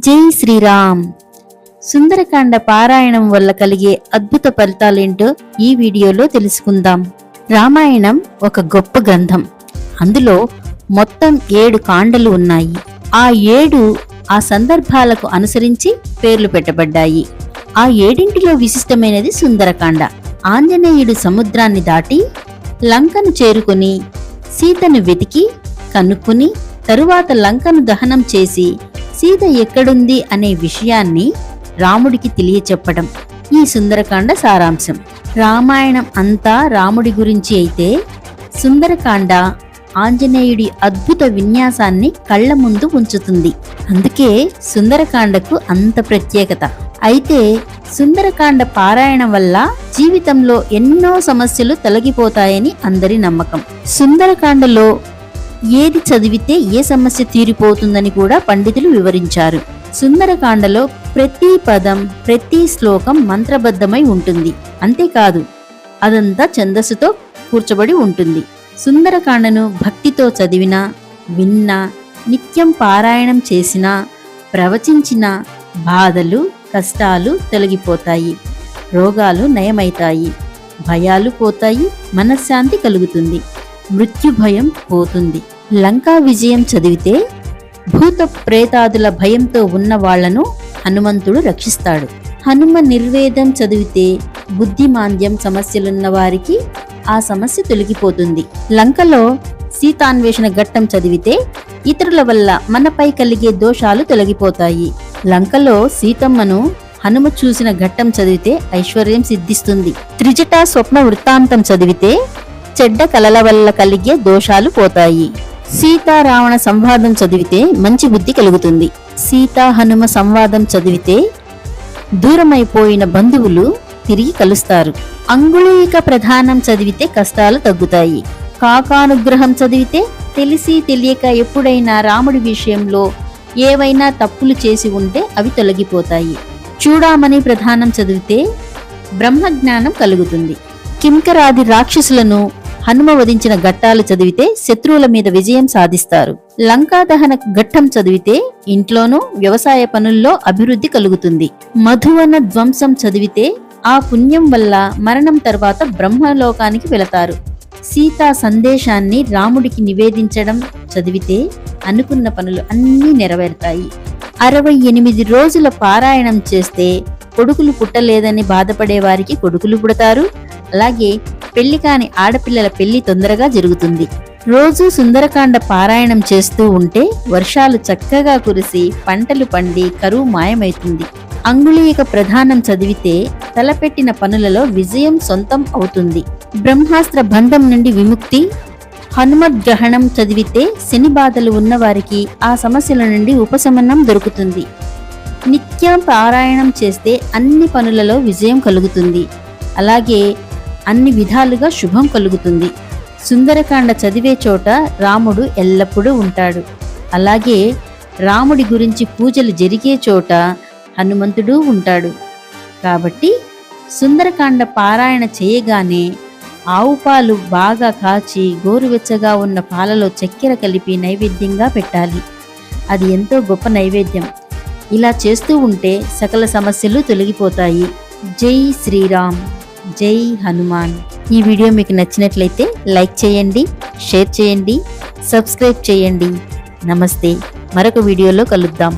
జై శ్రీరామ్. సుందరకాండ పారాయణం వల్ల కలిగే అద్భుత ఫలితాలేంటో ఈ వీడియోలో తెలుసుకుందాం. రామాయణం ఒక గొప్ప గ్రంథం. అందులో మొత్తం 7 కాండలు ఉన్నాయి. ఆ 7 ఆ సందర్భాలకు అనుసరించి పేర్లు పెట్టబడ్డాయి. ఆ 7 విశిష్టమైనది సుందరకాండ. ఆంజనేయుడు సముద్రాన్ని దాటి లంకను చేరుకుని సీతను వెతికి కనుక్కుని తరువాత లంకను దహనం చేసి సీత ఎక్కడుంది అనే విషయాన్ని రాముడికి తెలియచెప్పడం ఈ సుందరకాండ సారాంశం. రామాయణం అంతా రాముడి గురించి అయితే సుందరకాండ ఆంజనేయుడి అద్భుత విన్యాసాన్ని కళ్ల ముందు ఉంచుతుంది. అందుకే సుందరకాండకు అంత ప్రత్యేకత. అయితే సుందరకాండ పారాయణం వల్ల జీవితంలో ఎన్నో సమస్యలు తొలగిపోతాయని అందరి నమ్మకం. సుందరకాండలో ఏది చదివితే ఏ సమస్య తీరిపోతుందని కూడా పండితులు వివరించారు. సుందరకాండలో ప్రతి పదం ప్రతి శ్లోకం మంత్రబద్ధమై ఉంటుంది. అంతేకాదు అదంతా ఛందస్సుతో కూర్చబడి ఉంటుంది. సుందరకాండను భక్తితో చదివినా విన్నా నిత్యం పారాయణం చేసినా ప్రవచించిన బాధలు కష్టాలు తొలగిపోతాయి, రోగాలు నయమైతాయి, భయాలు పోతాయి, మనశ్శాంతి కలుగుతుంది, మృత్యు భయం పోతుంది. లంకా విజయం చదివితే భూత ప్రేతాదుల భయంతో ఉన్న వాళ్లను హనుమంతుడు రక్షిస్తాడు. హనుమ నిర్వేదం చదివితే బుద్ధిమాంద్యం సమస్యలున్న వారికి ఆ సమస్య తొలగిపోతుంది. లంకలో సీతాన్వేషణ ఘట్టం చదివితే ఇతరుల వల్ల మనపై కలిగే దోషాలు తొలగిపోతాయి. లంకలో సీతమ్మను హనుమ చూసిన ఘట్టం చదివితే ఐశ్వర్యం సిద్ధిస్తుంది. త్రిజటా స్వప్న వృత్తాంతం చదివితే చెడ్డ కలల వల్ల కలిగే దోషాలు పోతాయి. సీతారావణ సంవాదం చదివితే మంచి బుద్ధి కలుగుతుంది. సీతా హనుమ సంవాదం చదివితే దూరమైపోయిన బంధువులు తిరిగి కలుస్తారు. అంగుళీక ప్రధానం చదివితే కష్టాలు తగ్గుతాయి. కాకానుగ్రహం చదివితే తెలిసి తెలియక ఎప్పుడైనా రాముడి విషయంలో ఏవైనా తప్పులు చేసి ఉంటే అవి తొలగిపోతాయి. చూడామణి ప్రధానం చదివితే బ్రహ్మజ్ఞానం కలుగుతుంది. కింకరాది రాక్షసులను హనుమ వధించిన ఘట్టాలు చదివితే శత్రువుల మీద విజయం సాధిస్తారు. లంకా దహన ఘట్టం చదివితే ఇంట్లోనూ వ్యవసాయ పనుల్లో అభివృద్ధి కలుగుతుంది. మధువన ధ్వంసం చదివితే ఆ పుణ్యం వల్ల మరణం తర్వాత బ్రహ్మలోకానికి వెళతారు. సీతా సందేశాన్ని రాముడికి నివేదించడం చదివితే అనుకున్న పనులు అన్నీ నెరవేరుతాయి. 68 రోజుల పారాయణం చేస్తే కొడుకులు పుట్టలేదని బాధపడే వారికి కొడుకులు పుడతారు. అలాగే పెళ్లి కాని ఆడపిల్లల పెళ్లి తొందరగా జరుగుతుంది. రోజు సుందరకాండ పారాయణం చేస్తూ ఉంటే వర్షాలు చక్కగా కురిసి పంటలు పండి కరువు మాయమైతుంది. అంగుళీక ప్రధానం చదివితే తలపెట్టిన పనులలో విజయం సొంతం అవుతుంది. బ్రహ్మాస్త్ర బంధం నుండి విముక్తి. హనుమద్గ్రహణం చదివితే శని బాధలు ఉన్నవారికి ఆ సమస్యల నుండి ఉపశమనం దొరుకుతుంది. నిత్యం పారాయణం చేస్తే అన్ని పనులలో విజయం కలుగుతుంది. అలాగే అన్ని విధాలుగా శుభం కలుగుతుంది. సుందరకాండ చదివే చోట రాముడు ఎల్లప్పుడూ ఉంటాడు. అలాగే రాముడి గురించి పూజలు జరిగే చోట హనుమంతుడు ఉంటాడు. కాబట్టి సుందరకాండ పారాయణ చేయగానే ఆవు పాలు బాగా కాచి గోరువెచ్చగా ఉన్న పాలలో చక్కెర కలిపి నైవేద్యంగా పెట్టాలి. అది ఎంతో గొప్ప నైవేద్యం. ఇలా చేస్తూ ఉంటే సకల సమస్యలు తొలగిపోతాయి. జై శ్రీరామ్, జై హనుమాన్. ఈ వీడియో మీకు నచ్చినట్లయితే లైక్ చేయండి, షేర్ చేయండి, సబ్స్క్రైబ్ చేయండి. నమస్తే. మరొక వీడియోలో కలుద్దాం.